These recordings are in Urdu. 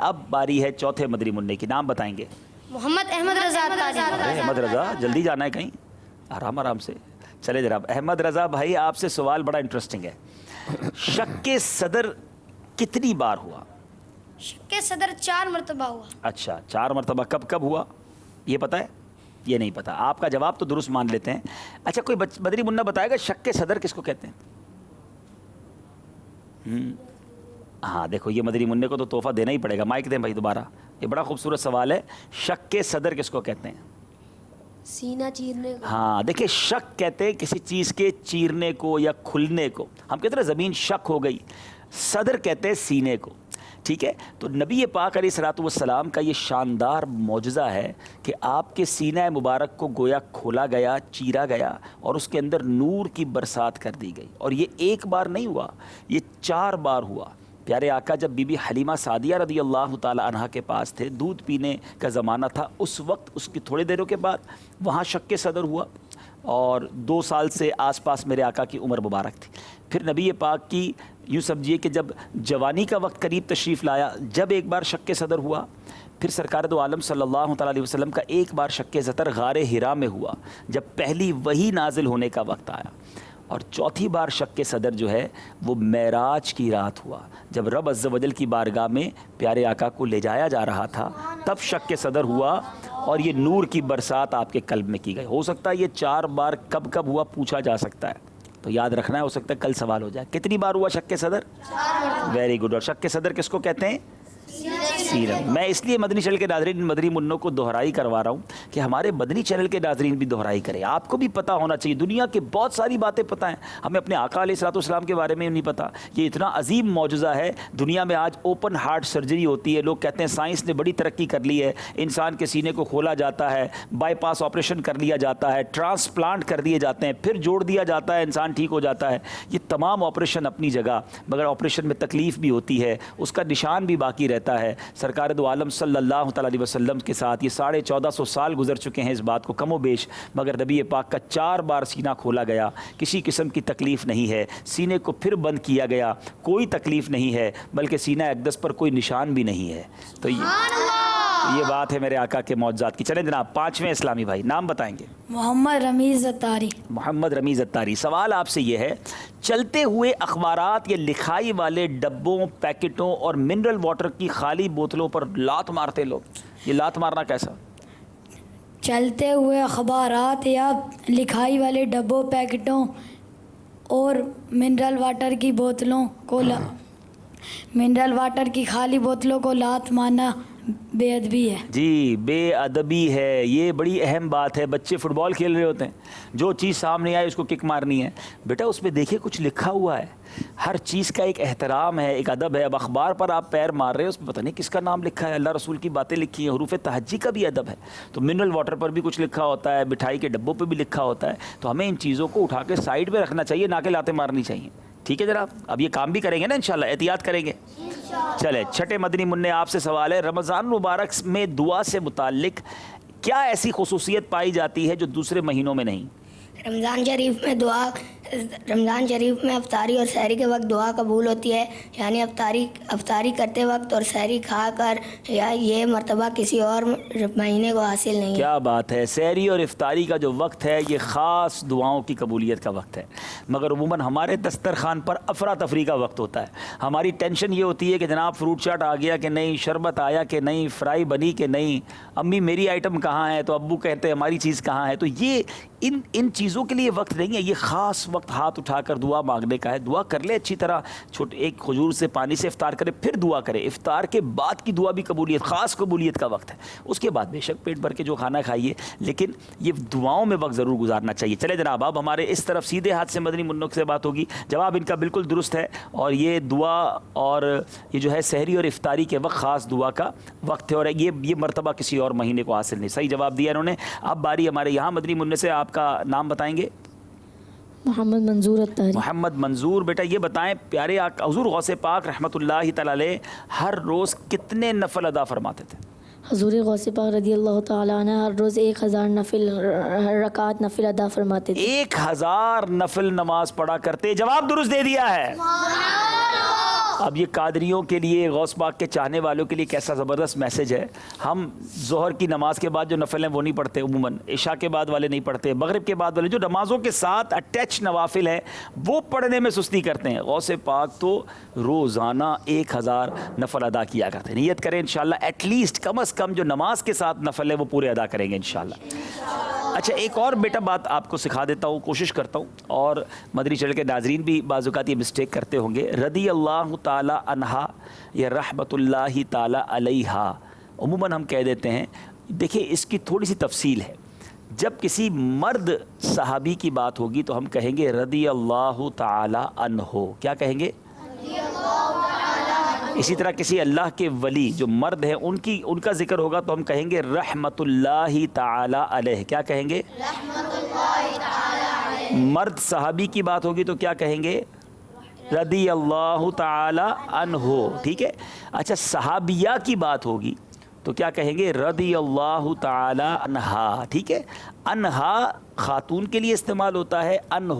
اب باری ہے چوتھے مدنی منع کی. نام بتائیں گے؟ محمد احمد رضا تاری. ارے احمد رضا جلدی جانا ہے کہیں؟ آرام آرام سے چلے جناب. احمد رضا بھائی آپ سے سوال بڑا انٹرسٹنگ ہے. شک صدر کتنی بار ہوا؟ شک صدر 4 مرتبہ ہوا. اچھا 4 مرتبہ. کب کب ہوا یہ پتہ ہے؟ یہ نہیں پتا. آپ کا جواب تو درست مان لیتے ہیں. اچھا کوئی مدنی منع بتائے گا شک صدر کس کو کہتے ہیں؟ ہاں دیکھو یہ مدنی منع کو تو تحفہ دینا ہی پڑے گا. مائک دیں بھائی دوبارہ. یہ بڑا خوبصورت سوال ہے. شک صدر کس کو کہتے ہیں؟ سینہ چیرنے کو. ہاں دیکھیں شک کہتے ہیں کسی چیز کے چیرنے کو یا کھلنے کو. ہم کہتے ہیں زمین شک ہو گئی. صدر کہتے ہیں سینے کو. ٹھیک ہے. تو نبی پاک علیہ الصلوۃ والسلام کا یہ شاندار معجزہ ہے کہ آپ کے سینہ مبارک کو گویا کھولا گیا, چیرا گیا اور اس کے اندر نور کی برسات کر دی گئی. اور یہ ایک بار نہیں ہوا, یہ 4 بار ہوا. پیارے آقا جب بی بی حلیمہ سعدیہ رضی اللہ تعالی عنہا کے پاس تھے, دودھ پینے کا زمانہ تھا, اس وقت اس کی تھوڑے دیروں کے بعد وہاں شک صدر ہوا اور 2 سال سے آس پاس میرے آقا کی عمر مبارک تھی. پھر نبی پاک کی یوں سمجھیے کہ جب جوانی کا وقت قریب تشریف لایا, جب ایک بار شک صدر ہوا. پھر سرکار دو عالم صلی اللہ تعالیٰ علیہ وسلم کا ایک بار شک صدر غار حرا میں ہوا جب پہلی وحی نازل ہونے کا وقت آیا. اور چوتھی بار شک صدر جو ہے وہ معراج کی رات ہوا جب رب عز و جل کی بارگاہ میں پیارے آقا کو لے جایا جا رہا تھا, تب شک صدر ہوا اور یہ نور کی برسات آپ کے قلب میں کی گئی. ہو سکتا ہے یہ 4 بار کب کب ہوا پوچھا جا سکتا ہے, تو یاد رکھنا ہے, ہو سکتا ہے کل سوال ہو جائے. کتنی بار ہوا شک صدر؟ 4. Very good. اور شک صدر کس کو کہتے ہیں؟ سیرت. میں اس لیے مدنی چینل کے ناظرین مدنی منوں کو دہرائی کروا رہا ہوں کہ ہمارے مدنی چینل کے ناظرین بھی دہرائی کریں. آپ کو بھی پتہ ہونا چاہیے. دنیا کے بہت ساری باتیں پتہ ہیں, ہمیں اپنے آقا علیہ الصلوۃ والسلام کے بارے میں نہیں پتہ. یہ اتنا عظیم معجزہ ہے. دنیا میں آج اوپن ہارٹ سرجری ہوتی ہے. لوگ کہتے ہیں سائنس نے بڑی ترقی کر لی ہے, انسان کے سینے کو کھولا جاتا ہے, بائی پاس آپریشن کر لیا جاتا ہے, ٹرانسپلانٹ کر دیے جاتے ہیں, پھر جوڑ دیا جاتا ہے, انسان ٹھیک ہو جاتا ہے. یہ تمام آپریشن اپنی جگہ, مگر آپریشن میں تکلیف بھی ہوتی ہے, اس کا نشان بھی باقی رہتا ہے. سرکار دو عالم صلی اللہ تعالیٰ علیہ وسلم کے ساتھ یہ 1450 سال گزر چکے ہیں اس بات کو کم و بیش, مگر نبی پاک کا 4 بار سینہ کھولا گیا, کسی قسم کی تکلیف نہیں ہے. سینے کو پھر بند کیا گیا, کوئی تکلیف نہیں ہے, بلکہ سینہ اقدس پر کوئی نشان بھی نہیں ہے. تو یہ بات ہے میرے آقا کے معجزات کی. چلیں جناب 5ویں اسلامی بھائی نام بتائیں گے؟ محمد رمیز اتاری. محمد رمیز اتاری. سوال آپ سے یہ ہے, چلتے ہوئے اخبارات یا لکھائی والے ڈبوں, پیکٹوں اور منرل واٹر کی خالی بوتلوں پر لات مارتے لوگ, یہ لات مارنا کیسا؟ چلتے ہوئے اخبارات یا لکھائی والے ڈبوں, پیکٹوں اور منرل واٹر کی بوتلوں کو منرل واٹر کی خالی بوتلوں کو لات مارنا بے ادبی ہے. جی بے ادبی ہے. یہ بڑی اہم بات ہے. بچے فٹ بال کھیل رہے ہوتے ہیں, جو چیز سامنے آئے اس کو کک مارنی ہے. بیٹا اس پہ دیکھیں کچھ لکھا ہوا ہے, ہر چیز کا ایک احترام ہے, ایک ادب ہے. اب اخبار پر آپ پیر مار رہے ہیں, اس پہ پتہ نہیں کس کا نام لکھا ہے, اللہ رسول کی باتیں لکھی ہیں, حروف تہجی کا بھی ادب ہے. تو منرل واٹر پر بھی کچھ لکھا ہوتا ہے, مٹھائی کے ڈبوں پہ بھی لکھا ہوتا ہے. تو ہمیں ان چیزوں کو اٹھا کے سائڈ پہ رکھنا چاہیے, نہ کہ لاتیں مارنی چاہیے. ٹھیک ہے جناب, اب یہ کام بھی کریں گے نا انشاءاللہ, احتیاط کریں گے. چلے چھٹے مدنی منع آپ سے سوال ہے, رمضان مبارک میں دعا سے متعلق کیا ایسی خصوصیت پائی جاتی ہے جو دوسرے مہینوں میں نہیں؟ رمضان شریف میں افطاری اور سحری کے وقت دعا قبول ہوتی ہے, یعنی افطاری کرتے وقت اور سحری کھا کر, یا یہ مرتبہ کسی اور مہینے کو حاصل نہیں ہے. کیا بات ہے. سحری اور افطاری کا جو وقت ہے یہ خاص دعاؤں کی قبولیت کا وقت ہے, مگر عموماً ہمارے دسترخوان پر افراتفری کا وقت ہوتا ہے. ہماری ٹینشن یہ ہوتی ہے کہ جناب فروٹ چاٹ آ گیا کہ نہیں, شربت آیا کہ نہیں, فرائی بنی کہ نہیں, امی میری آئٹم کہاں ہے, تو ابو کہتے ہیں ہماری چیز کہاں ہے. تو یہ ان چیزوں کے لیے وقت نہیں ہے. یہ خاص وقت ہاتھ اٹھا کر دعا مانگنے کا ہے. دعا کر لے اچھی طرح, ایک کھجور سے پانی سے افطار کرے, پھر دعا کرے. افطار کے بعد کی دعا بھی قبولیت, خاص قبولیت کا وقت ہے. اس کے بعد بے شک پیٹ بھر کے جو کھانا کھائیے, لیکن یہ دعاؤں میں وقت ضرور گزارنا چاہیے. چلے جناب اب ہمارے اس طرف سیدھے ہاتھ سے مدنی منوں سے بات ہوگی. جواب ان کا بالکل درست ہے, اور یہ دعا اور یہ جو ہے سحری اور افطاری کے وقت خاص دعا کا وقت ہے, اور یہ مرتبہ کسی اور مہینے کو حاصل نہیں. صحیح جواب دیا انہوں نے. اب باری ہمارے یہاں مدنی منع سے, آپ کا نام بتائیں گے؟ محمد منظور اتاری. محمد منظور. بیٹا یہ بتائیں, پیارے حضور غوث پاک رحمۃ اللہ تعالی علیہ ہر روز کتنے نفل ادا فرماتے تھے؟ حضور غوث پاک رضی اللہ تعالیٰ عنہ ہر روز 1000 رکعت نفل ادا فرماتے تھے. 1000 نفل نماز پڑھا کرتے. جواب درست دے دیا ہے. اب یہ قادریوں کے لیے، غوث پاک کے چاہنے والوں کے لیے کیسا زبردست میسج ہے. ہم ظہر کی نماز کے بعد جو نفل ہیں وہ نہیں پڑھتے عموماً، عشاء کے بعد والے نہیں پڑھتے، مغرب کے بعد والے جو نمازوں کے ساتھ اٹیچ نوافل ہیں وہ پڑھنے میں سستی کرتے ہیں. غوث پاک تو روزانہ 1000 نفل ادا کیا کرتے ہیں. نیت کریں انشاءاللہ ایٹ لیسٹ کم از کم جو نماز کے ساتھ نفل ہے وہ پورے ادا کریں گے انشاءاللہ. اچھا ایک اور بیٹا بات آپ کو سکھا دیتا ہوں، کوشش کرتا ہوں، اور مدنی چینل کے ناظرین بھی بعض اوقات یہ مسٹیک کرتے ہوں گے. رضی اللہ تعالی عنہا یا رحمت اللہ تعالی علیہا عموماً ہم کہہ دیتے ہیں. دیکھیں اس کی تھوڑی سی تفصیل ہے. جب کسی مرد صحابی کی بات ہوگی تو ہم کہیں گے رضی اللہ تعالی عنہ. کیا کہیں گے؟ اسی طرح کسی اللہ کے ولی جو مرد ہیں ان کا ذکر ہوگا تو ہم کہیں گے رحمت اللہ تعالی علیہ. کیا کہیں گے؟ رحمت اللہ تعالی علیہ. مرد صحابی کی بات ہوگی تو کیا کہیں گے؟ رضی اللہ تعالی عنہ. ٹھیک ہے. اچھا صحابیہ کی بات ہوگی تو کیا کہیں گے؟ رضی اللہ تعالی عنہا. ٹھیک ہے. عنہا خاتون کے لیے استعمال ہوتا ہے، عنہ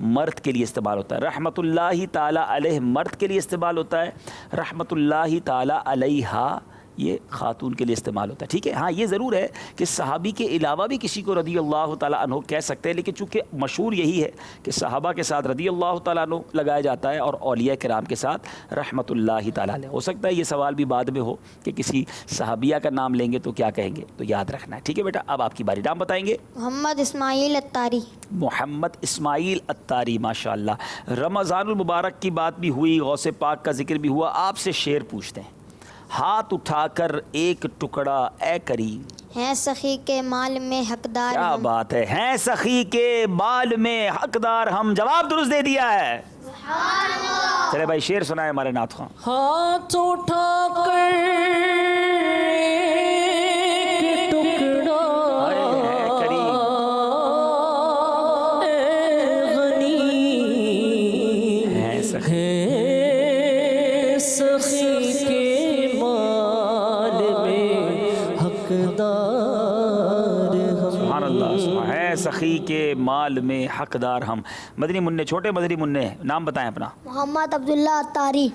مرد کے لیے استعمال ہوتا ہے. رحمت اللہ تعالی علیہ مرد کے لیے استعمال ہوتا ہے، رحمت اللہ تعالی علیہا یہ خاتون کے لیے استعمال ہوتا ہے. ٹھیک ہے. ہاں یہ ضرور ہے کہ صحابی کے علاوہ بھی کسی کو رضی اللہ تعالی عنہ کہہ سکتے ہیں، لیکن چونکہ مشہور یہی ہے کہ صحابہ کے ساتھ رضی اللہ تعالی عنہ لگایا جاتا ہے اور اولیاء کرام کے ساتھ رحمت اللہ تعالی علیہ. ہو سکتا ہے یہ سوال بھی بعد میں ہو کہ کسی صحابیہ کا نام لیں گے تو کیا کہیں گے، تو یاد رکھنا ہے. ٹھیک ہے بیٹا. اب آپ کی باری. نام بتائیں گے؟ محمد اسماعیل اتاری. محمد اسماعیل اتاری. ماشاء اللہ. رمضان المبارک کی بات بھی ہوئی، غوث پاک کا ذکر بھی ہوا. آپ سے شعر پوچھتے ہیں. ہاتھ اٹھا کر ایک ٹکڑا اے کریم. ہیں سخی کے مال میں حقدار کیا ہم. بات ہے. ہیں سخی کے مال میں حقدار ہم. جواب درست دے دیا ہے. چلے بھائی شعر سنائے ہمارے نعت خواں. ہاتھ اٹھا کر ایک ٹکڑا اے کریم. اے غنی ہیں سخی ہے سخی کے مال میں حقدار ہم. سبحان اللہ. ہے سخی کے مال میں حقدار ہم. مدنی منع، چھوٹے مدنی منع، نام بتائیں اپنا. محمد عبداللہ اتاری.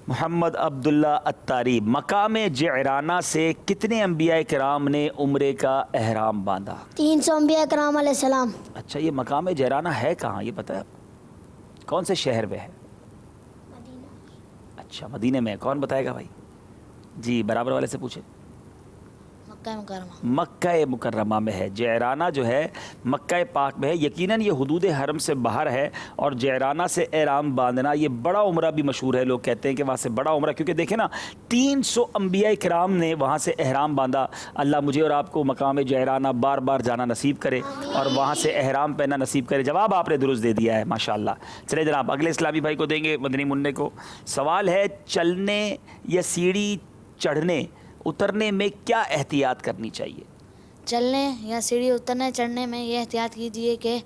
محمد عبداللہ اتاری. مقام جعرانہ سے کتنے انبیاء کرام نے عمرے کا احرام باندھا؟ 300 انبیاء کرام علیہ السلام. اچھا یہ مقام جعرانہ ہے کہاں یہ پتہ ہے آپ کو؟ کون سے شہر میں ہے؟ اچھا مدینہ میں. کون بتائے گا بھائی؟ جی برابر والے سے پوچھیں. مکہ مکرمہ. مکہ مکرمہ میں ہے. جعرانہ جو ہے مکہ پاک میں ہے. یقیناً یہ حدود حرم سے باہر ہے، اور جعرانہ سے احرام باندھنا یہ بڑا عمرہ بھی مشہور ہے. لوگ کہتے ہیں کہ وہاں سے بڑا عمرہ، کیونکہ دیکھیں نا 300 انبیاء کرام نے وہاں سے احرام باندھا. اللہ مجھے اور آپ کو مقام جعرانہ بار بار جانا نصیب کرے اور وہاں سے احرام پہننا نصیب کرے. جواب آپ نے درست دے دیا ہے ماشاءاللہ. چلے جناب اگلے اسلامی بھائی کو دیں گے، مدنی منع کو. سوال ہے چلنے یا سیڑھی چڑھنے اترنے میں کیا احتیاط کرنی چاہیے؟ چلنے یا سیڑھی اترنے چڑھنے میں یہ احتیاط کیجیے کہ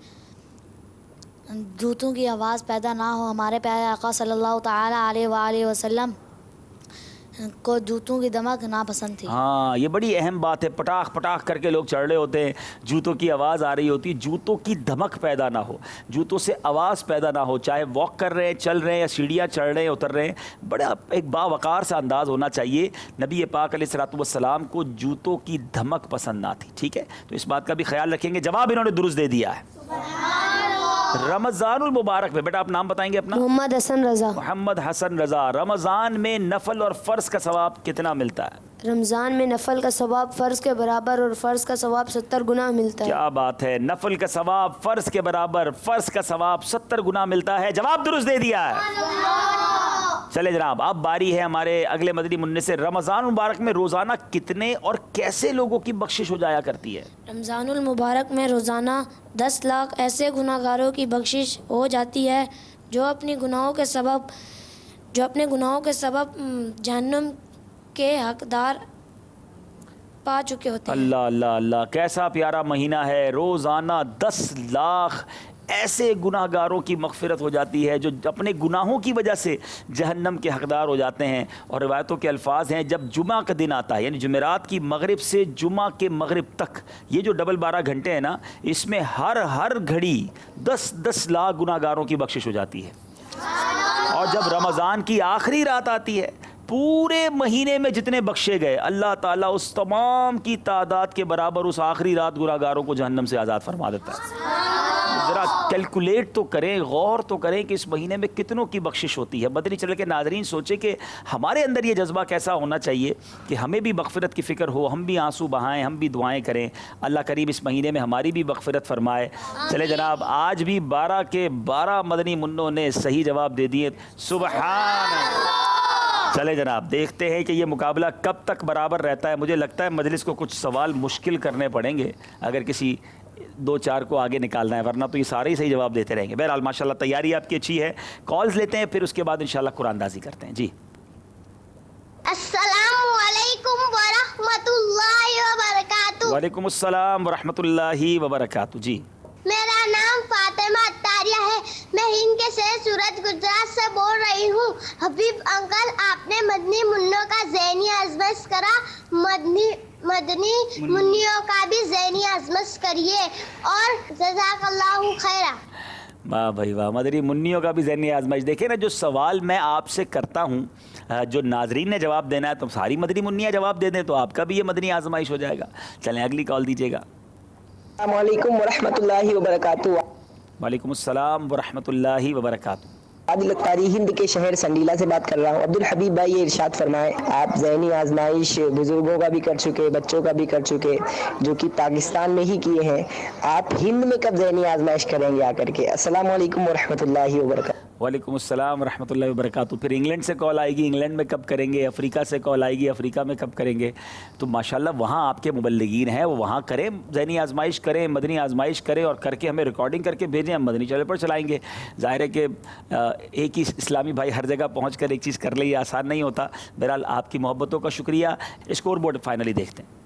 جوتوں کی آواز پیدا نہ ہو. ہمارے پیارے آقا صلی اللہ تعالی علیہ وآلہ وسلم کو جوتوں کی دمک ناپسند تھی. ہاں یہ بڑی اہم بات ہے. پٹاخ پٹاخ کر کے لوگ چڑھ رہے ہوتے ہیں، جوتوں کی آواز آ رہی ہوتی. جوتوں کی دھمک پیدا نہ ہو، جوتوں سے آواز پیدا نہ ہو، چاہے واک کر رہے ہیں، چل رہے ہیں، یا سیڑھیاں چڑھ رہے ہیں، اتر رہے ہیں. بڑا ایک باوقار سا انداز ہونا چاہیے. نبی پاک علیہ الصلوۃ والسلام کو جوتوں کی دھمک پسند نہ تھی. ٹھیک ہے. تو اس بات کا بھی خیال رکھیں گے. جواب انہوں نے درست دے دیا ہے. رمضان المبارک میں بیٹا آپ نام بتائیں گے اپنا؟ محمد حسن رضا. محمد حسن رضا. رمضان میں نفل اور فرض کا ثواب کتنا ملتا ہے؟ رمضان میں نفل کا ثواب فرض کے برابر اور فرض کا ثواب 70 گنا ملتا ہے. کیا بات ہے. نفل کا ثواب فرض کے برابر، فرض کا ثواب 70 گنا ملتا ہے. جواب درست دے دیا ہے. چلے جناب اب باری ہے ہمارے اگلے مدنی منع سے. رمضان المبارک میں روزانہ کتنے اور کیسے لوگوں کی بخشش ہو جایا کرتی ہے؟ رمضان المبارک میں روزانہ 10 لاکھ ایسے گناہ گاروں کی بخشش ہو جاتی ہے جو اپنے گناہوں کے سبب جہنم کے حقدار پا چکے ہوتے ہیں. اللہ اللہ اللہ کیسا پیارا مہینہ ہے. روزانہ 10 لاکھ ایسے گناہ گاروں کی مغفرت ہو جاتی ہے جو اپنے گناہوں کی وجہ سے جہنم کے حقدار ہو جاتے ہیں. اور روایتوں کے الفاظ ہیں جب جمعہ کا دن آتا ہے، یعنی جمعرات کی مغرب سے جمعہ کے مغرب تک، یہ جو 12 گھنٹے ہیں نا، اس میں ہر گھڑی 10 لاکھ گناہ گاروں کی بخشش ہو جاتی ہے. اور جب رمضان کی آخری رات آتی ہے پورے مہینے میں جتنے بخشے گئے اللہ تعالیٰ اس تمام کی تعداد کے برابر اس آخری رات گناہگاروں کو جہنم سے آزاد فرما دیتا ہے۔ ذرا کیلکولیٹ تو کریں، غور تو کریں کہ اس مہینے میں کتنوں کی بخشش ہوتی ہے۔ مدنی چینل کے ناظرین سوچیں کہ ہمارے اندر یہ جذبہ کیسا ہونا چاہیے کہ ہمیں بھی مغفرت کی فکر ہو، ہم بھی آنسو بہائیں، ہم بھی دعائیں کریں، اللہ کریم اس مہینے میں ہماری بھی مغفرت فرمائے۔ چلے جناب، آج بھی 12 کے 12 مدنی منوں نے صحیح جواب دے دیے، سبحان اللہ۔ چلے جناب، دیکھتے ہیں کہ یہ مقابلہ کب تک برابر رہتا ہے۔ مجھے لگتا ہے مجلس کو کچھ سوال مشکل کرنے پڑیں گے اگر کسی 2-4 کو آگے نکالنا ہے، ورنہ تو یہ سارے ہی صحیح جواب دیتے رہیں گے۔ بہرحال ماشاءاللہ تیاری آپ کی اچھی ہے۔ کالز لیتے ہیں، پھر اس کے بعد انشاءاللہ قرآن دازی کرتے ہیں۔ جی السلام علیکم ورحمۃ اللہ وبرکاتہ۔ وعلیکم السلام ورحمۃ اللہ وبرکاتہ۔ جی میرا نام فاطمہ عطاریہ ہے، میں ہند کے شہر سورت گجرات سے بول رہی ہوں۔ حبیب انکل، آپ نے مدنی منوں کا ذہنی آزمائش کرا، مدنی منوں کا بھی ذہنی آزمائش کریے، اور جزاک اللہ خیرا۔ واہ بھائی واہ، مدنی منیوں کا بھی ذہنی آزمائش۔ دیکھیں نا، جو سوال میں آپ سے کرتا ہوں جو ناظرین نے جواب دینا ہے، تو ساری مدنی منیاں جواب دے دیں تو آپ کا بھی یہ مدنی آزمائش ہو جائے گا۔ چلیں اگلی کال دیجیے گا۔ السلام علیکم ورحمۃ اللہ وبرکاتہ۔ وعلیکم السلام ورحمۃ اللہ وبرکاتہ۔ عادل اتاری ہند کے شہر سنڈیلا سے بات کر رہا ہوں۔ عبدالحبیب بھائی، یہ ارشاد فرمائیں، آپ ذہنی آزمائش بزرگوں کا بھی کر چکے، بچوں کا بھی کر چکے، جو کہ پاکستان میں ہی کیے ہیں، آپ ہند میں کب ذہنی آزمائش کریں گے آ کر کے؟ السلام علیکم ورحمۃ اللہ وبرکاتہ۔ وعلیکم السلام ورحمۃ اللہ وبرکاتہ۔ پھر انگلینڈ سے کال آئے گی، انگلینڈ میں کب کریں گے؟ افریقہ سے کال آئے گی، افریقہ میں کب کریں گے؟ تو ماشاءاللہ وہاں آپ کے مبلغین ہیں، وہ وہاں کریں، ذہنی آزمائش کریں، مدنی آزمائش کریں، اور کر کے ہمیں ریکارڈنگ کر کے بھیجیں، ہم مدنی چینل پر چلائیں گے۔ ظاہر ہے کہ ایک ہی اسلامی بھائی ہر جگہ پہنچ کر ایک چیز کر لے، یہ آسان نہیں ہوتا۔ بہرحال آپ کی محبتوں کا شکریہ۔ اسکور بورڈ فائنلی دیکھتے ہیں۔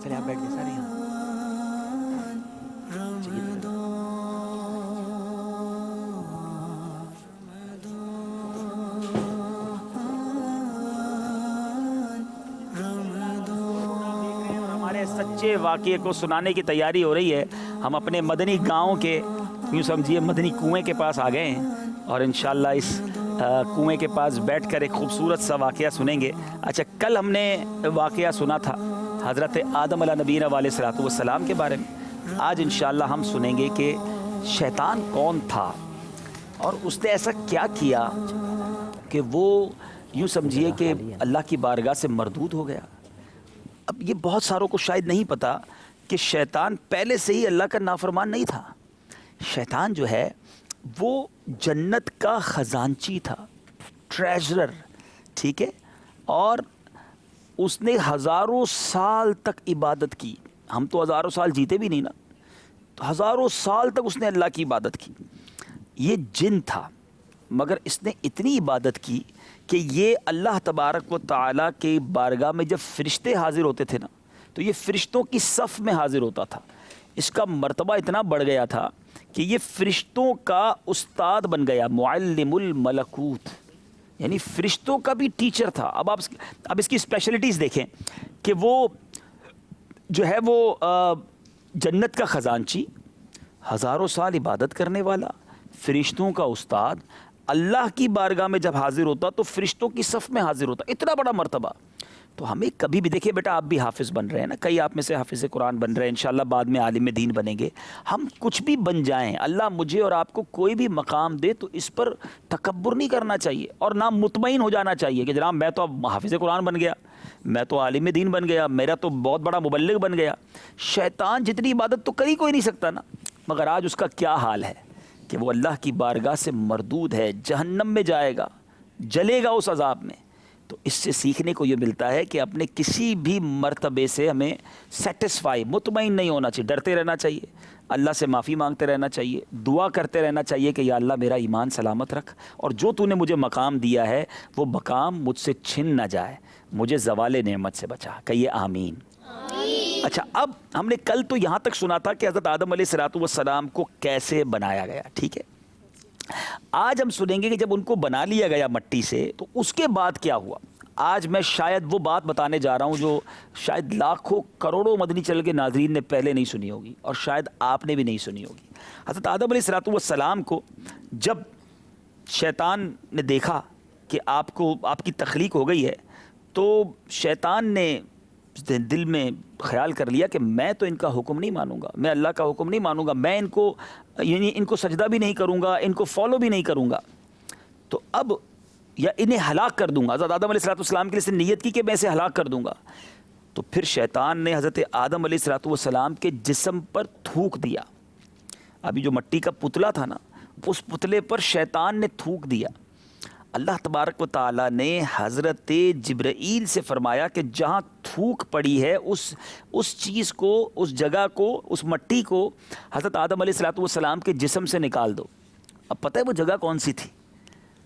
چلے آپ بیٹھ گئے سارے یہاں۔ ہمارے سچے واقعے کو سنانے کی تیاری ہو رہی ہے۔ ہم اپنے مدنی گاؤں کے، یوں سمجھیے مدنی کنویں کے پاس آ گئے ہیں، اور انشاءاللہ اس کنویں کے پاس بیٹھ کر ایک خوبصورت سا واقعہ سنیں گے۔ اچھا، کل ہم نے واقعہ سنا تھا حضرت آدم علیہ نبینا علیہ الصلوۃ والسلام کے بارے میں۔ آج انشاءاللہ ہم سنیں گے کہ شیطان کون تھا اور اس نے ایسا کیا کیا کہ وہ یوں سمجھیے کہ اللہ کی بارگاہ سے مردود ہو گیا۔ اب یہ بہت ساروں کو شاید نہیں پتا کہ شیطان پہلے سے ہی اللہ کا نافرمان نہیں تھا۔ شیطان جو ہے وہ جنت کا خزانچی تھا، ٹریجرر، ٹھیک ہے، اور اس نے ہزاروں سال تک عبادت کی۔ ہم تو ہزاروں سال جیتے بھی نہیں نا، تو ہزاروں سال تک اس نے اللہ کی عبادت کی۔ یہ جن تھا، مگر اس نے اتنی عبادت کی کہ یہ اللہ تبارک و تعالیٰ کے بارگاہ میں جب فرشتے حاضر ہوتے تھے نا، تو یہ فرشتوں کی صف میں حاضر ہوتا تھا۔ اس کا مرتبہ اتنا بڑھ گیا تھا کہ یہ فرشتوں کا استاد بن گیا، معلم الملکوت، یعنی فرشتوں کا بھی ٹیچر تھا۔ اب اس کی اسپیشلٹیز دیکھیں کہ وہ جو ہے وہ جنت کا خزانچی، ہزاروں سال عبادت کرنے والا، فرشتوں کا استاد، اللہ کی بارگاہ میں جب حاضر ہوتا تو فرشتوں کی صف میں حاضر ہوتا۔ اتنا بڑا مرتبہ۔ تو ہمیں کبھی بھی دیکھیں بیٹا، آپ بھی حافظ بن رہے ہیں نا، کئی آپ میں سے حافظ قرآن بن رہے ہیں، انشاءاللہ بعد میں عالم دین بنیں گے۔ ہم کچھ بھی بن جائیں، اللہ مجھے اور آپ کو کوئی بھی مقام دے تو اس پر تکبر نہیں کرنا چاہیے، اور نہ مطمئن ہو جانا چاہیے کہ جناب میں تو اب حافظ قرآن بن گیا، میں تو عالم دین بن گیا، میرا تو بہت بڑا مبلغ بن گیا۔ شیطان جتنی عبادت تو کر ہی کوئی نہیں سکتا نا، مگر آج اس کا کیا حال ہے کہ وہ اللہ کی بارگاہ سے مردود ہے، جہنم میں جائے گا، جلے گا اس عذاب میں۔ تو اس سے سیکھنے کو یہ ملتا ہے کہ اپنے کسی بھی مرتبے سے ہمیں سیٹسفائی، مطمئن نہیں ہونا چاہیے، ڈرتے رہنا چاہیے، اللہ سے معافی مانگتے رہنا چاہیے، دعا کرتے رہنا چاہیے کہ یا اللہ میرا ایمان سلامت رکھ، اور جو تو نے مجھے مقام دیا ہے وہ مقام مجھ سے چھن نہ جائے، مجھے زوال نعمت سے بچا، کہیے آمین۔ اچھا، اب ہم نے کل تو یہاں تک سنا تھا کہ حضرت آدم علیہ الصلوۃ والسلام کو کیسے بنایا گیا، ٹھیک ہے۔ آج ہم سنیں گے کہ جب ان کو بنا لیا گیا مٹی سے تو اس کے بعد کیا ہوا۔ آج میں شاید وہ بات بتانے جا رہا ہوں جو شاید لاکھوں کروڑوں مدنی چینل کے ناظرین نے پہلے نہیں سنی ہوگی اور شاید آپ نے بھی نہیں سنی ہوگی. حضرت آدم علیہ السلام کو جب شیطان نے دیکھا کہ آپ کی تخلیق ہو گئی ہے تو شیطان نے دل میں خیال کر لیا کہ میں تو ان کا حکم نہیں مانوں گا, میں اللہ کا حکم نہیں مانوں گا, میں ان کو سجدہ بھی نہیں کروں گا, ان کو فالو بھی نہیں کروں گا, تو اب یا انہیں ہلاک کر دوں گا. حضرت آدم علیہ السلام کے لیے سے نیت کی کہ میں اسے ہلاک کر دوں گا. تو پھر شیطان نے حضرت آدم علیہ السلام کے جسم پر تھوک دیا. ابھی جو مٹی کا پتلا تھا نا, اس پتلے پر شیطان نے تھوک دیا. اللہ تبارک و تعالیٰ نے حضرت جبرائیل سے فرمایا کہ جہاں تھوک پڑی ہے اس چیز کو, اس جگہ کو, اس مٹی کو حضرت آدم علیہ السلام کے جسم سے نکال دو. اب پتہ ہے وہ جگہ کون سی تھی؟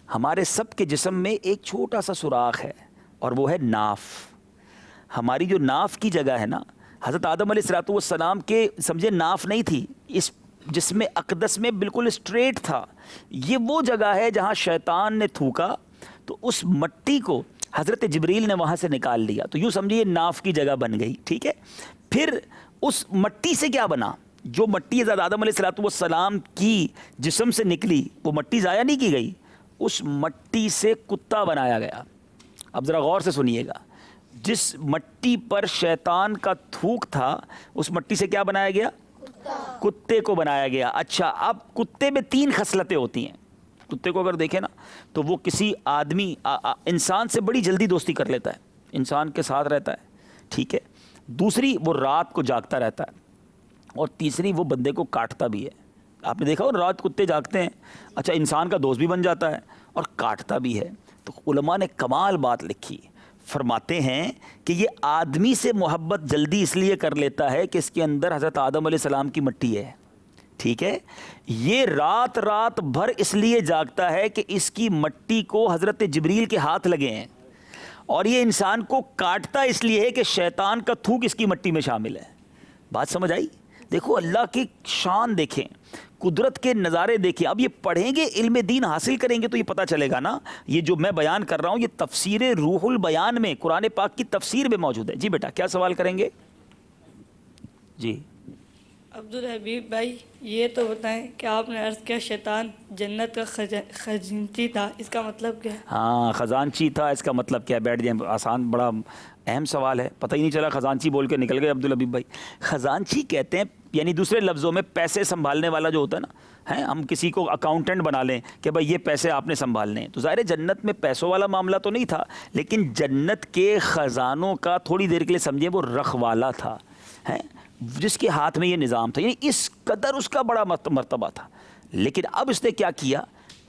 ہمارے سب کے جسم میں ایک چھوٹا سا سوراخ ہے اور وہ ہے ناف. ہماری جو ناف کی جگہ ہے نا, حضرت آدم علیہ السلام کے سمجھے ناف نہیں تھی, اس جسم اقدس میں بالکل اسٹریٹ تھا. یہ وہ جگہ ہے جہاں شیطان نے تھوکا تو اس مٹی کو حضرت جبریل نے وہاں سے نکال لیا. تو یوں سمجھیے ناف کی جگہ بن گئی. ٹھیک ہے, پھر اس مٹی سے کیا بنا؟ جو مٹی حضرت آدم علیہ السلام کی جسم سے نکلی وہ مٹی ضائع نہیں کی گئی, اس مٹی سے کتا بنایا گیا. اب ذرا غور سے سنیے گا, جس مٹی پر شیطان کا تھوک تھا اس مٹی سے کیا بنایا گیا؟ کتے کو بنایا گیا. اچھا, اب کتے میں 3 خصلتیں ہوتی ہیں. کتے کو اگر دیکھیں نا تو وہ کسی آدمی انسان سے بڑی جلدی دوستی کر لیتا ہے, انسان کے ساتھ رہتا ہے. ٹھیک ہے, دوسری وہ رات کو جاگتا رہتا ہے, اور تیسری وہ بندے کو کاٹتا بھی ہے. آپ نے دیکھا, اور رات کتے جاگتے ہیں, اچھا انسان کا دوست بھی بن جاتا ہے اور کاٹتا بھی ہے. تو علماء نے کمال بات لکھی, فرماتے ہیں کہ یہ آدمی سے محبت جلدی اس لیے کر لیتا ہے کہ اس کے اندر حضرت آدم علیہ السلام کی مٹی ہے. ٹھیک ہے, یہ رات بھر اس لیے جاگتا ہے کہ اس کی مٹی کو حضرت جبریل کے ہاتھ لگے ہیں, اور یہ انسان کو کاٹتا اس لیے ہے کہ شیطان کا تھوک اس کی مٹی میں شامل ہے. بات سمجھ آئی؟ دیکھو اللہ کی شان دیکھیں, قدرت کے نظارے دیکھیں. اب یہ پڑھیں گے, علم دین حاصل کریں گے تو یہ پتہ چلے گا نا. یہ جو میں بیان کر رہا ہوں یہ تفسیر روح البیان میں قرآن پاک کی تفسیر میں موجود ہے. جی بیٹا کیا سوال کریں گے؟ جی عبدالحبیب بھائی, یہ تو بتائیں کہ آپ نے عرض کیا شیطان جنت کا خزانچی تھا, اس کا مطلب کیا ہے؟ ہاں, خزانچی تھا, اس کا مطلب کیا ہے؟ بیٹھ جائیں, آسان بڑا اہم سوال ہے, پتہ ہی نہیں چلا خزانچی بول کے نکل گئے عبدالحبیب بھائی. خزانچی کہتے ہیں, یعنی دوسرے لفظوں میں پیسے سنبھالنے والا جو ہوتا ہے نا, ہم کسی کو اکاؤنٹنٹ بنا لیں کہ بھائی یہ پیسے آپ نے سنبھالنے ہیں. تو ظاہر جنت میں پیسوں والا معاملہ تو نہیں تھا, لیکن جنت کے خزانوں کا تھوڑی دیر کے لیے سمجھیں وہ رکھوالا تھا, جس کے ہاتھ میں یہ نظام تھا. یعنی اس قدر اس کا بڑا مرتبہ تھا. لیکن اب اس نے کیا کیا؟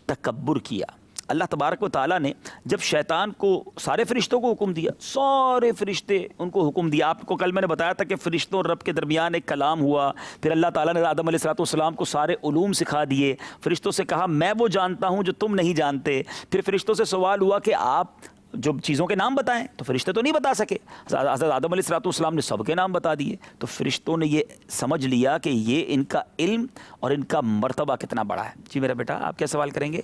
تکبر کیا. اللہ تبارک و تعالیٰ نے جب شیطان کو سارے فرشتوں کو حکم دیا, سارے فرشتے ان کو حکم دیا. آپ کو کل میں نے بتایا تھا کہ فرشتوں اور رب کے درمیان ایک کلام ہوا. پھر اللہ تعالیٰ نے آدم علیہ السلام کو سارے علوم سکھا دیے. فرشتوں سے کہا میں وہ جانتا ہوں جو تم نہیں جانتے. پھر فرشتوں سے سوال ہوا کہ آپ جو چیزوں کے نام بتائیں, تو فرشتے تو نہیں بتا سکے. حضرت آدم علیہ السلام نے سب کے نام بتا دیے. تو فرشتوں نے یہ سمجھ لیا کہ یہ ان کا علم اور ان کا مرتبہ کتنا بڑا ہے. جی میرا بیٹا آپ کیا سوال کریں گے؟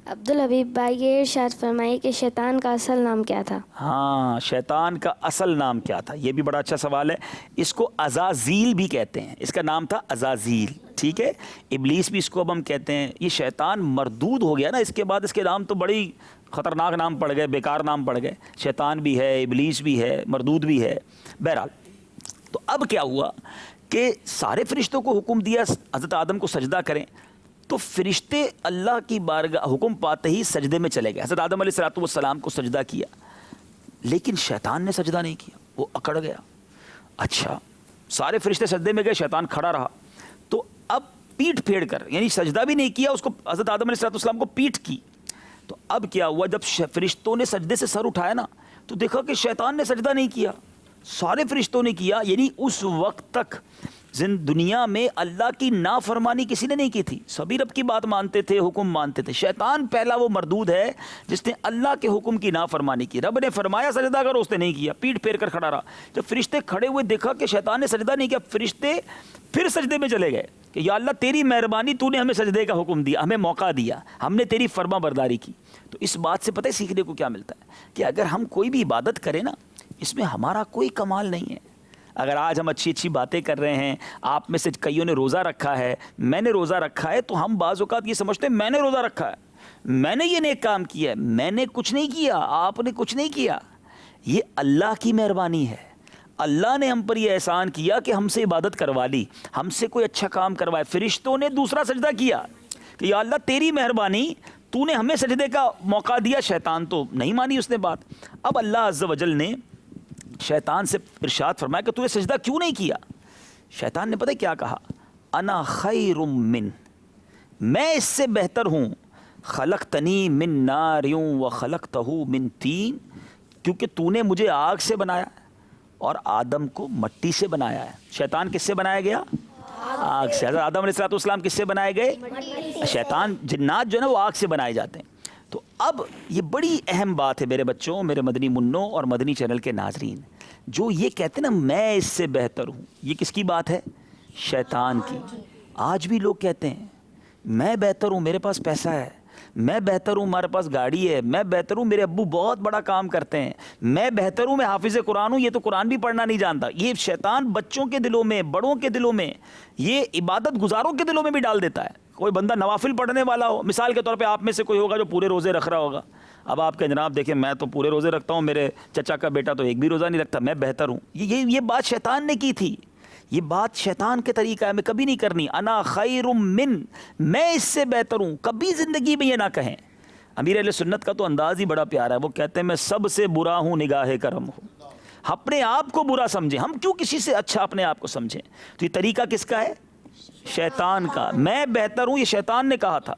عبدالحبیب بھائی, یہ ارشاد فرمائیے کہ شیطان کا اصل نام کیا تھا؟ ہاں, شیطان کا اصل نام کیا تھا, یہ بھی بڑا اچھا سوال ہے. اس کو عزازیل بھی کہتے ہیں, اس کا نام تھا عزازیل. ٹھیک ہے, ابلیس بھی اس کو اب ہم کہتے ہیں. یہ شیطان مردود ہو گیا نا, اس کے بعد اس کے نام تو بڑی خطرناک نام پڑ گئے, بیکار نام پڑ گئے. شیطان بھی ہے, ابلیس بھی ہے, مردود بھی ہے. بہرحال تو اب کیا ہوا کہ سارے فرشتوں کو حکم دیا حضرت آدم کو سجدہ کریں. تو فرشتے اللہ کی بارگاہ حکم پاتے ہی سجدے میں چلے گئے. حضرت آدم علیہ السلام کو سجدہ کیا, لیکن شیطان نے سجدہ نہیں کیا, وہ اکڑ گیا. اچھا, سارے فرشتے سجدے میں گئے, شیطان کھڑا رہا. تو اب پیٹھ پھیڑ کر, یعنی سجدہ بھی نہیں کیا, اس کو حضرت آدم علیہ السلام کو پیٹھ کی. تو اب کیا ہوا, جب فرشتوں نے سجدے سے سر اٹھایا نا تو دیکھا کہ شیطان نے سجدہ نہیں کیا, سارے فرشتوں نے کیا. یعنی اس وقت تک دنیا میں اللہ کی نافرمانی کسی نے نہیں کی تھی. سبھی رب کی بات مانتے تھے, حکم مانتے تھے. شیطان پہلا وہ مردود ہے جس نے اللہ کے حکم کی نافرمانی کی. رب نے فرمایا سجدہ کرو, اس نے نہیں کیا, پیٹھ پھیر کر کھڑا رہا. جب فرشتے کھڑے ہوئے دیکھا کہ شیطان نے سجدہ نہیں کیا, فرشتے پھر سجدے میں چلے گئے کہ یا اللہ تیری مہربانی، تو نے ہمیں سجدے کا حکم دیا، ہمیں موقع دیا، ہم نے تیری فرما برداری کی. تو اس بات سے پتہ ہے سیکھنے کو کیا ملتا ہے کہ اگر ہم کوئی بھی عبادت کریں نا، اس میں ہمارا کوئی کمال نہیں ہے. اگر آج ہم اچھی اچھی باتیں کر رہے ہیں، آپ میں سے کئیوں نے روزہ رکھا ہے، میں نے روزہ رکھا ہے، تو ہم بعض اوقات یہ سمجھتے ہیں میں نے روزہ رکھا ہے، میں نے یہ نیک کام کیا ہے. میں نے کچھ نہیں کیا، آپ نے کچھ نہیں کیا. یہ اللہ کی مہربانی ہے. اللہ نے ہم پر یہ احسان کیا کہ ہم سے عبادت کروا لی، ہم سے کوئی اچھا کام کروائے. فرشتوں نے دوسرا سجدہ کیا کہ یا اللہ تیری مہربانی، تو نے ہمیں سجدے کا موقع دیا. شیطان تو نہیں مانی اس نے بات. اب اللہ عز و جل نے شیطان سے ارشاد فرمایا کہ تو نے سجدہ کیوں نہیں کیا؟ شیطان نے پتہ کیا کہا؟ انا خیر من، میں اس سے بہتر ہوں. خلقتنی من نار و خلقتہ من طین، کیونکہ تو نے مجھے آگ سے بنایا اور آدم کو مٹی سے بنایا ہے. شیطان کس سے بنایا گیا؟ آگ سے. حضرت آدم علیہ السلام کس سے بنائے گئے؟ شیطان جنات جو ہے نا وہ آگ سے بنائے جاتے ہیں. تو اب یہ بڑی اہم بات ہے میرے بچوں، میرے مدنی منوں اور مدنی چینل کے ناظرین، جو یہ کہتے ہیں نا میں اس سے بہتر ہوں، یہ کس کی بات ہے؟ شیطان کی. آج بھی لوگ کہتے ہیں میں بہتر ہوں، میرے پاس پیسہ ہے، میں بہتر ہوں، ہمارے پاس گاڑی ہے، میں بہتر ہوں، میرے ابو بہت بڑا کام کرتے ہیں، میں بہتر ہوں، میں حافظ قرآن ہوں، یہ تو قرآن بھی پڑھنا نہیں جانتا. یہ شیطان بچوں کے دلوں میں، بڑوں کے دلوں میں، یہ عبادت گزاروں کے دلوں میں بھی ڈال دیتا ہے. کوئی بندہ نوافل پڑھنے والا ہو، مثال کے طور پہ آپ میں سے کوئی ہوگا جو پورے روزے رکھ رہا ہوگا. اب آپ کے جناب دیکھیں میں تو پورے روزے رکھتا ہوں، میرے چچا کا بیٹا تو ایک بھی روزہ نہیں رکھتا، میں بہتر ہوں. یہ بات شیطان نے کی تھی، یہ بات شیطان کے طریقہ ہے، میں کبھی نہیں کرنی. انا خیر من، میں اس سے بہتر ہوں. کبھی زندگی میں یہ نہ کہیں. امیر اہل سنت کا تو انداز ہی بڑا پیارا ہے. وہ کہتے ہیں میں سب سے برا ہوں نگاہ کرم ہوں. اپنے آپ کو برا سمجھیں، ہم کیوں کسی سے اچھا اپنے آپ کو سمجھیں؟ تو یہ طریقہ کس کا ہے؟ شیطان کا. میں بہتر ہوں یہ شیطان نے کہا تھا.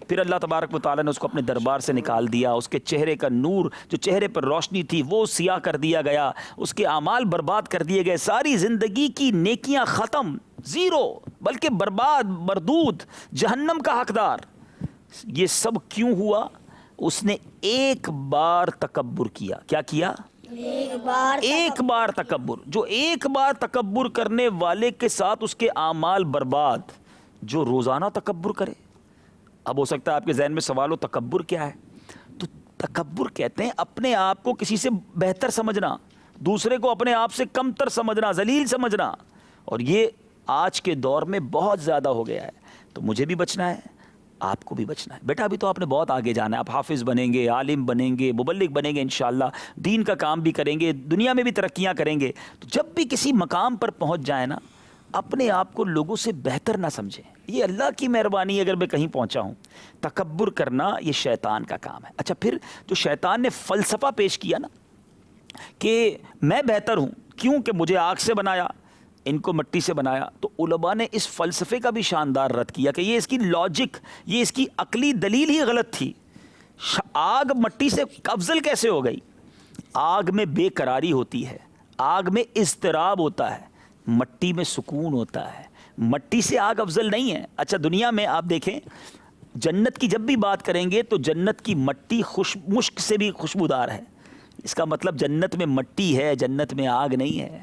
پھر اللہ تبارک و تعالیٰ نے اس کو اپنے دربار سے نکال دیا. اس کے چہرے کا نور، جو چہرے پر روشنی تھی، وہ سیاہ کر دیا گیا. اس کے اعمال برباد کر دیے گئے. ساری زندگی کی نیکیاں ختم، زیرو، بلکہ برباد، مردود، جہنم کا حقدار. یہ سب کیوں ہوا؟ اس نے ایک بار تکبر کیا. کیا کیا؟ ایک بار تکبر. جو ایک بار تکبر کرنے والے کے ساتھ اس کے اعمال برباد. جو روزانہ تکبر کرے. اب ہو سکتا ہے آپ کے ذہن میں سوال ہو تکبر کیا ہے؟ تو تکبر کہتے ہیں اپنے آپ کو کسی سے بہتر سمجھنا، دوسرے کو اپنے آپ سے کم تر سمجھنا، ذلیل سمجھنا. اور یہ آج کے دور میں بہت زیادہ ہو گیا ہے. تو مجھے بھی بچنا ہے، آپ کو بھی بچنا ہے. بیٹا ابھی تو آپ نے بہت آگے جانا ہے. آپ حافظ بنیں گے، عالم بنیں گے، مبلغ بنیں گے انشاءاللہ، دین کا کام بھی کریں گے، دنیا میں بھی ترقیاں کریں گے. تو جب بھی کسی مقام پر پہنچ جائیں نا، اپنے آپ کو لوگوں سے بہتر نہ سمجھیں. یہ اللہ کی مہربانی ہے اگر میں کہیں پہنچا ہوں. تکبر کرنا یہ شیطان کا کام ہے. اچھا پھر جو شیطان نے فلسفہ پیش کیا نا کہ میں بہتر ہوں کیونکہ مجھے آگ سے بنایا، ان کو مٹی سے بنایا، تو علماء نے اس فلسفے کا بھی شاندار رد کیا کہ یہ اس کی لاجک، یہ اس کی عقلی دلیل ہی غلط تھی. آگ مٹی سے افضل کیسے ہو گئی؟ آگ میں بے قراری ہوتی ہے، آگ میں اضطراب ہوتا ہے، مٹی میں سکون ہوتا ہے. مٹی سے آگ افضل نہیں ہے. اچھا دنیا میں آپ دیکھیں جنت کی جب بھی بات کریں گے تو جنت کی مٹی مشک سے بھی خوشبودار ہے. اس کا مطلب جنت میں مٹی ہے، جنت میں آگ نہیں ہے.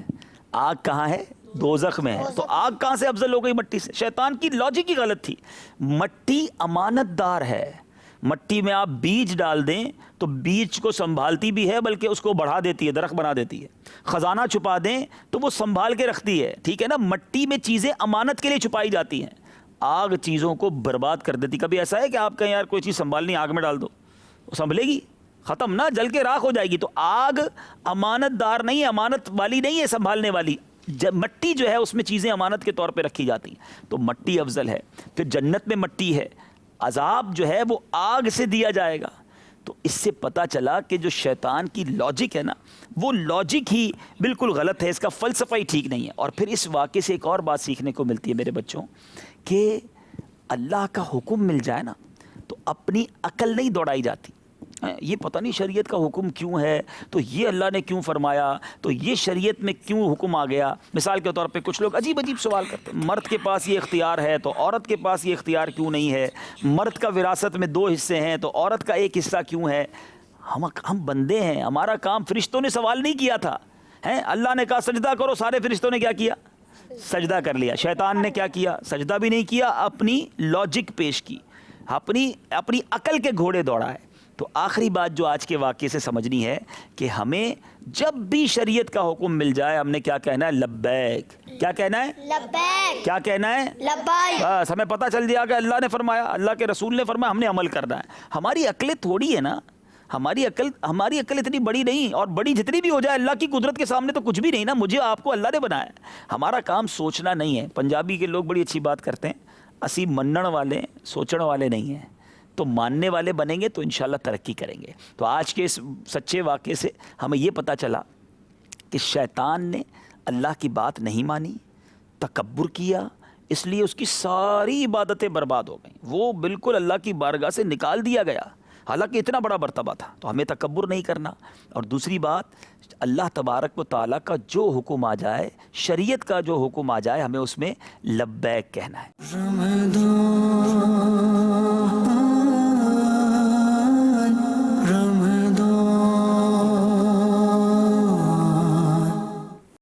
آگ کہاں ہے؟ دوزخ میں ہے. تو آگ کہاں سے افضل ہو گئی مٹی سے؟ شیطان کی لاجک ہی غلط تھی. مٹی امانت دار ہے. مٹی میں آپ بیج ڈال دیں تو بیج کو سنبھالتی بھی ہے، بلکہ اس کو بڑھا دیتی ہے، درخت بنا دیتی ہے. خزانہ چھپا دیں تو وہ سنبھال کے رکھتی ہے. ٹھیک ہے نا؟ مٹی میں چیزیں امانت کے لیے چھپائی جاتی ہیں. آگ چیزوں کو برباد کر دیتی. کبھی ایسا ہے کہ آپ کہیں یار کوئی چیز سنبھالنی، آگ میں ڈال دو، وہ سنبھلے گی؟ ختم نا، جل کے راکھ ہو جائے گی. تو آگ امانت دار نہیں ہے، امانت والی نہیں ہے، سنبھالنے والی. مٹی جو ہے اس میں چیزیں امانت کے طور پہ رکھی جاتی ہیں. تو مٹی افضل ہے. پھر جنت میں مٹی ہے، عذاب جو ہے وہ آگ سے دیا جائے گا. تو اس سے پتہ چلا کہ جو شیطان کی لاجک ہے نا، وہ لاجک ہی بالکل غلط ہے، اس کا فلسفہ ہی ٹھیک نہیں ہے. اور پھر اس واقعے سے ایک اور بات سیکھنے کو ملتی ہے میرے بچوں کہ اللہ کا حکم مل جائے نا تو اپنی عقل نہیں دوڑائی جاتی. یہ پتہ نہیں شریعت کا حکم کیوں ہے، تو یہ اللہ نے کیوں فرمایا، تو یہ شریعت میں کیوں حکم آ گیا. مثال کے طور پہ کچھ لوگ عجیب عجیب سوال کرتے ہیں، مرد کے پاس یہ اختیار ہے تو عورت کے پاس یہ اختیار کیوں نہیں ہے؟ مرد کا وراثت میں 2 حصے ہیں تو عورت کا 1 حصہ کیوں ہے؟ ہم بندے ہیں، ہمارا کام، فرشتوں نے سوال نہیں کیا تھا. اللہ نے کہا سجدہ کرو، سارے فرشتوں نے کیا کیا؟ سجدہ کر لیا. شیطان نے کیا کیا؟ سجدہ بھی نہیں کیا, اپنی لاجک پیش کی, اپنی عقل کے گھوڑے دوڑائے. تو آخری بات جو آج کے واقعے سے سمجھنی ہے کہ ہمیں جب بھی شریعت کا حکم مل جائے ہم نے کیا کہنا ہے؟ لبیک. کیا کہنا ہے؟ لبیک. کیا کہنا ہے؟ لبیک. بس ہمیں پتہ چل دیا کہ اللہ نے فرمایا, اللہ کے رسول نے فرمایا, ہم نے عمل کرنا ہے. ہماری عقلیں تھوڑی ہے نا, ہماری عقل اتنی بڑی نہیں, اور بڑی جتنی بھی ہو جائے اللہ کی قدرت کے سامنے تو کچھ بھی نہیں نا. مجھے آپ کو اللہ نے بنایا ہے. ہمارا کام سوچنا نہیں ہے. پنجابی کے لوگ بڑی اچھی بات کرتے ہیں, اسی منن والے سوچن والے نہیں ہیں, تو ماننے والے بنیں گے تو انشاءاللہ ترقی کریں گے. تو آج کے اس سچے واقعے سے ہمیں یہ پتہ چلا کہ شیطان نے اللہ کی بات نہیں مانی, تکبر کیا, اس لیے اس کی ساری عبادتیں برباد ہو گئیں. وہ بالکل اللہ کی بارگاہ سے نکال دیا گیا, حالانکہ اتنا بڑا مرتبہ تھا. تو ہمیں تکبر نہیں کرنا. اور دوسری بات, اللہ تبارک و تعالیٰ کا جو حکم آ جائے, شریعت کا جو حکم آ جائے, ہمیں اس میں لبیک کہنا ہے.